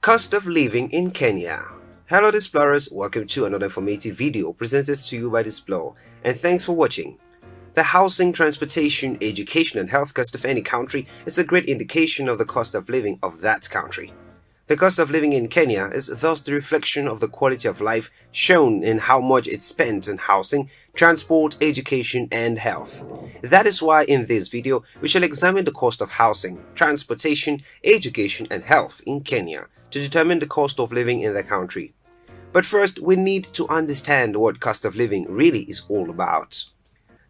Cost of living in Kenya. Hello explorers, welcome to another informative video presented to you by Explorer, and thanks for watching. The housing, transportation, education and health cost of any country is a great indication of the cost of living of that country. The cost of living in Kenya is thus the reflection of the quality of life shown in how much it's spent on housing, transport, education and health. That is why in this video we shall examine the cost of housing, transportation, education and health in Kenya to determine the cost of living in the country. But first, we need to understand what cost of living really is all about.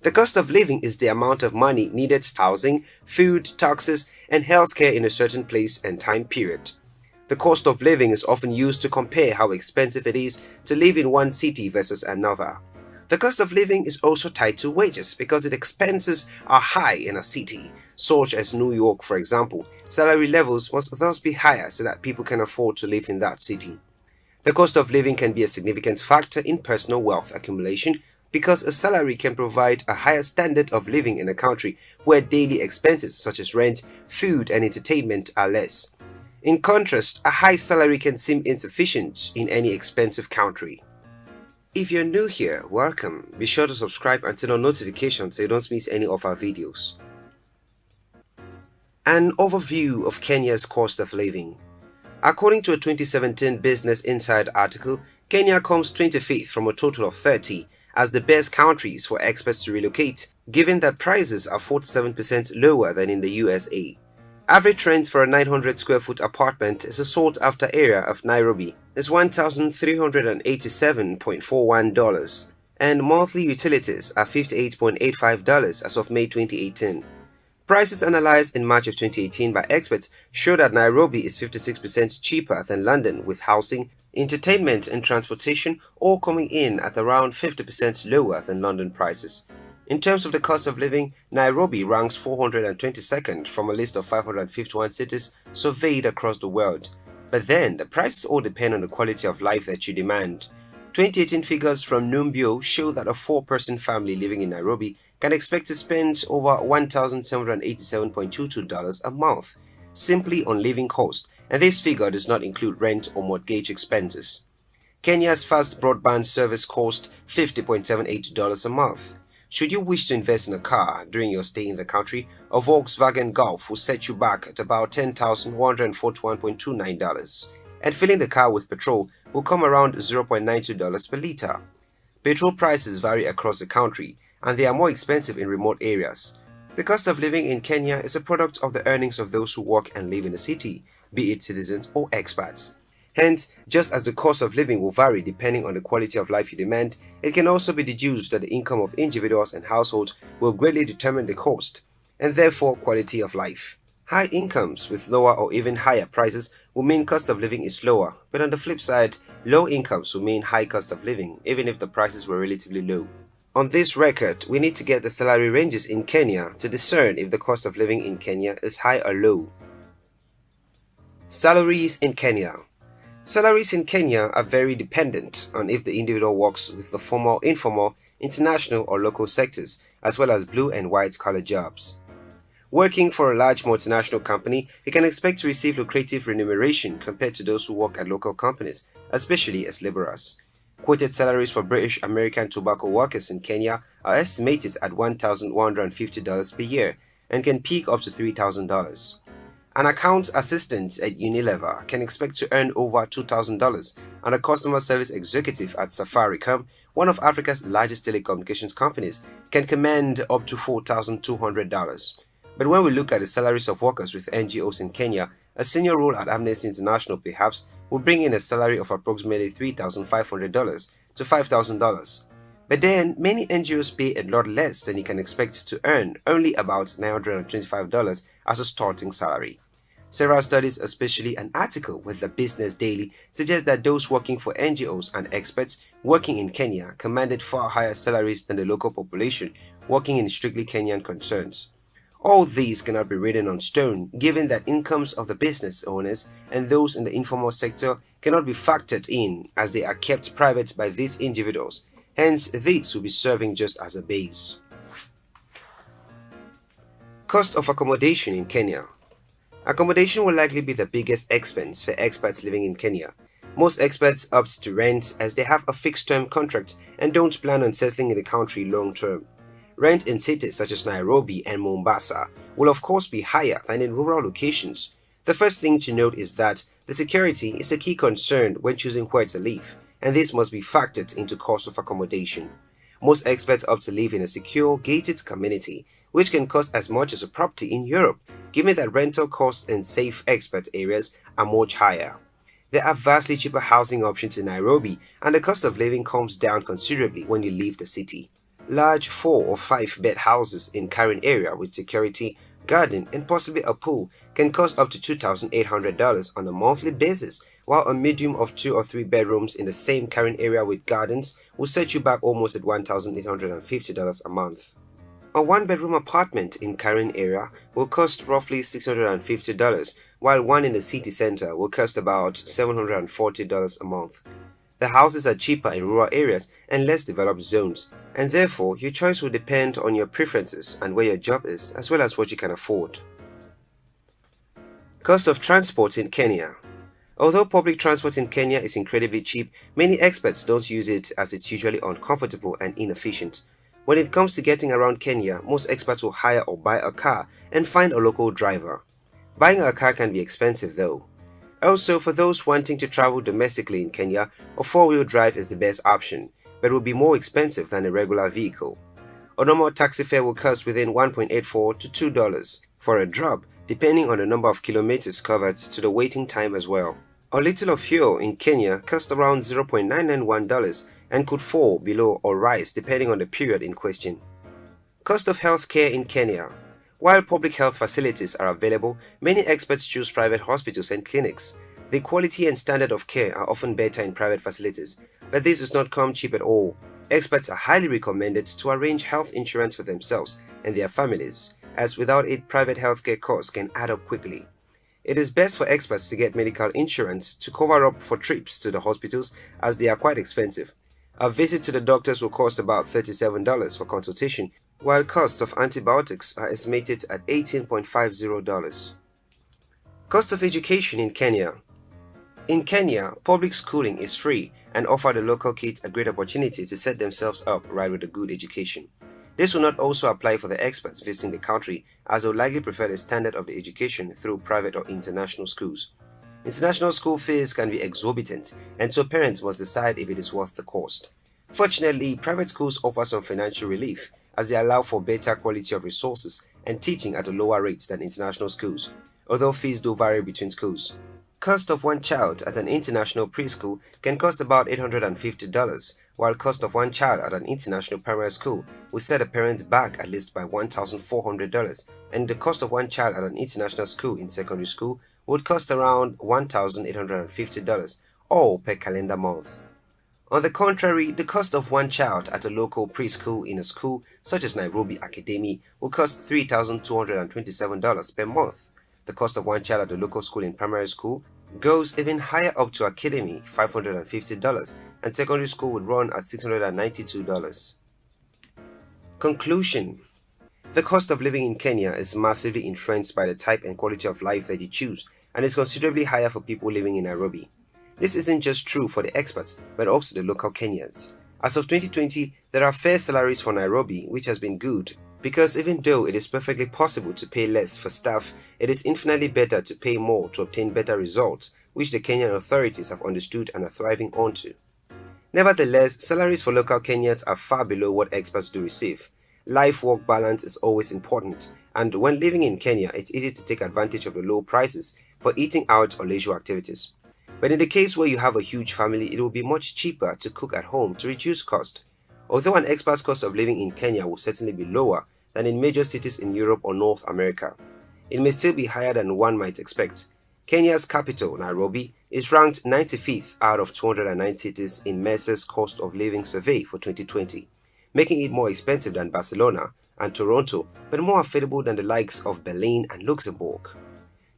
The cost of living is the amount of money needed for housing, food, taxes, and healthcare in a certain place and time period. The cost of living is often used to compare how expensive it is to live in one city versus another. The cost of living is also tied to wages because its expenses are high in a city, such as New York for example. Salary levels must thus be higher so that people can afford to live in that city. The cost of living can be a significant factor in personal wealth accumulation because a salary can provide a higher standard of living in a country where daily expenses such as rent, food and entertainment are less. In contrast, a high salary can seem insufficient in any expensive country. If you're new here, welcome. Be sure to subscribe and turn on notifications so you don't miss any of our videos. An overview of Kenya's cost of living. According to a 2017 Business Insider article, Kenya comes 25th from a total of 30 as the best countries for expats to relocate, given that prices are 47% lower than in the USA. Average rent for a 900 square foot apartment is a sought-after area of Nairobi is $1,387.41 and monthly utilities are $58.85 as of May 2018. Prices analyzed in March of 2018 by experts show that Nairobi is 56% cheaper than London with housing, entertainment and transportation all coming in at around 50% lower than London prices. In terms of the cost of living, Nairobi ranks 422nd from a list of 551 cities surveyed across the world. But then, the prices all depend on the quality of life that you demand. 2018 figures from Numbeo show that a 4-person family living in Nairobi can expect to spend over $1,787.22 a month simply on living costs, and this figure does not include rent or mortgage expenses. Kenya's fast broadband service costs $50.78 a month. Should you wish to invest in a car during your stay in the country, a Volkswagen Golf will set you back at about $10,141.29, and filling the car with petrol will come around $0.92 per litre. Petrol prices vary across the country, and they are more expensive in remote areas. The cost of living in Kenya is a product of the earnings of those who work and live in the city, be it citizens or expats. Hence, just as the cost of living will vary depending on the quality of life you demand, it can also be deduced that the income of individuals and households will greatly determine the cost, and therefore quality of life. High incomes with lower or even higher prices will mean cost of living is lower, but on the flip side, low incomes will mean high cost of living, even if the prices were relatively low. On this record, we need to get the salary ranges in Kenya to discern if the cost of living in Kenya is high or low. Salaries in Kenya. Salaries in Kenya are very dependent on if the individual works with the formal, informal, international or local sectors, as well as blue and white collar jobs. Working for a large multinational company, you can expect to receive lucrative remuneration compared to those who work at local companies, especially as laborers. Quoted salaries for British American tobacco workers in Kenya are estimated at $1,150 per year and can peak up to $3,000. An accounts assistant at Unilever can expect to earn over $2,000, and a customer service executive at Safaricom, one of Africa's largest telecommunications companies, can command up to $4,200. But when we look at the salaries of workers with NGOs in Kenya, a senior role at Amnesty International perhaps will bring in a salary of approximately $3,500 to $5,000. But then, many NGOs pay a lot less than you can expect to earn, only about $925 as a starting salary. Several studies, especially an article with the Business Daily, suggest that those working for NGOs and experts working in Kenya commanded far higher salaries than the local population working in strictly Kenyan concerns. All these cannot be written on stone, given that incomes of the business owners and those in the informal sector cannot be factored in as they are kept private by these individuals. Hence, this will be serving just as a base. Cost of accommodation in Kenya. Accommodation will likely be the biggest expense for expats living in Kenya. Most expats opt to rent as they have a fixed-term contract and don't plan on settling in the country long-term. Rent in cities such as Nairobi and Mombasa will of course be higher than in rural locations. The first thing to note is that the security is a key concern when choosing where to live, and this must be factored into cost of accommodation. Most expats opt to live in a secure, gated community, which can cost as much as a property in Europe, given that rental costs in safe expat areas are much higher. There are vastly cheaper housing options in Nairobi, and the cost of living comes down considerably when you leave the city. Large 4 or 5 bed houses in Karen area with security, garden, and possibly a pool can cost up to $2,800 on a monthly basis, while a medium of 2 or 3 bedrooms in the same Karen area with gardens will set you back almost at $1,850 a month. A 1-bedroom apartment in Karen area will cost roughly $650, while one in the city center will cost about $740 a month. The houses are cheaper in rural areas and less developed zones, and therefore your choice will depend on your preferences and where your job is, as well as what you can afford. Cost of transport in Kenya. Although public transport in Kenya is incredibly cheap, many expats don't use it as it's usually uncomfortable and inefficient. When it comes to getting around Kenya, most expats will hire or buy a car and find a local driver. Buying a car can be expensive though. Also, for those wanting to travel domestically in Kenya, a 4-wheel drive is the best option, but will be more expensive than a regular vehicle. A normal taxi fare will cost within $1.84 to $2 for a drop, depending on the number of kilometers covered to the waiting time as well. A liter of fuel in Kenya costs around $0.991 and could fall below or rise depending on the period in question. Cost of healthcare in Kenya. While public health facilities are available, many experts choose private hospitals and clinics. The quality and standard of care are often better in private facilities, but this does not come cheap at all. Experts are highly recommended to arrange health insurance for themselves and their families, as without it, private healthcare costs can add up quickly. It is best for experts to get medical insurance to cover up for trips to the hospitals as they are quite expensive. A visit to the doctors will cost about $37 for consultation, while costs of antibiotics are estimated at $18.50. Cost of education in Kenya. In Kenya, public schooling is free and offer the local kids a great opportunity to set themselves up right with a good education. This will not also apply for the expats visiting the country, as they will likely prefer the standard of the education through private or international schools. International school fees can be exorbitant, and so parents must decide if it is worth the cost. Fortunately, private schools offer some financial relief, as they allow for better quality of resources and teaching at a lower rate than international schools, although fees do vary between schools. Cost of one child at an international preschool can cost about $850, while cost of one child at an international primary school will set a parent back at least by $1,400, and the cost of one child at an international school in secondary school would cost around $1,850, all per calendar month. On the contrary, the cost of one child at a local preschool in a school such as Nairobi Academy will cost $3,227 per month. The cost of one child at a local school in primary school goes even higher up to Academy $550, and secondary school would run at $692. Conclusion. The cost of living in Kenya is massively influenced by the type and quality of life that you choose, and is considerably higher for people living in Nairobi. This isn't just true for the expats, but also the local Kenyans. As of 2020, there are fair salaries for Nairobi, which has been good, because even though it is perfectly possible to pay less for staff, it is infinitely better to pay more to obtain better results, which the Kenyan authorities have understood and are thriving onto. Nevertheless, salaries for local Kenyans are far below what expats do receive. Life-work balance is always important, and when living in Kenya, it's easy to take advantage of the low prices for eating out or leisure activities. But in the case where you have a huge family, it will be much cheaper to cook at home to reduce cost. Although an expat's cost of living in Kenya will certainly be lower than in major cities in Europe or North America, it may still be higher than one might expect. Kenya's capital, Nairobi, is ranked 95th out of 209 cities in Mercer's Cost of Living Survey for 2020, making it more expensive than Barcelona and Toronto, but more affordable than the likes of Berlin and Luxembourg.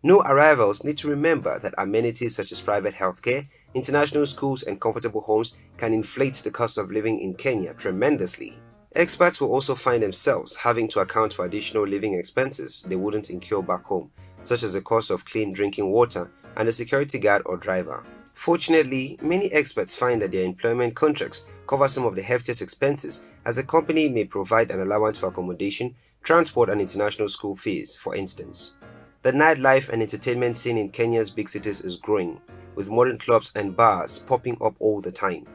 New arrivals need to remember that amenities such as private healthcare, international schools, and comfortable homes can inflate the cost of living in Kenya tremendously. Expats will also find themselves having to account for additional living expenses they wouldn't incur back home, such as the cost of clean drinking water and a security guard or driver. Fortunately, many experts find that their employment contracts cover some of the heftiest expenses, as a company may provide an allowance for accommodation, transport and international school fees, for instance. The nightlife and entertainment scene in Kenya's big cities is growing, with modern clubs and bars popping up all the time.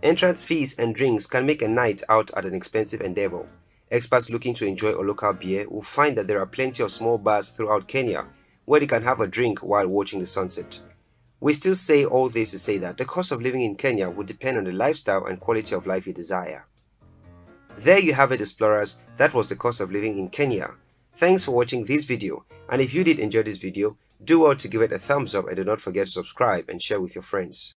Entrance fees and drinks can make a night out an expensive endeavor. Experts looking to enjoy a local beer will find that there are plenty of small bars throughout Kenya where they can have a drink while watching the sunset. We still say all this to say that the cost of living in Kenya would depend on the lifestyle and quality of life you desire. There you have it, explorers. That was the cost of living in Kenya. Thanks for watching this video, and if you did enjoy this video, do well to give it a thumbs up and do not forget to subscribe and share with your friends.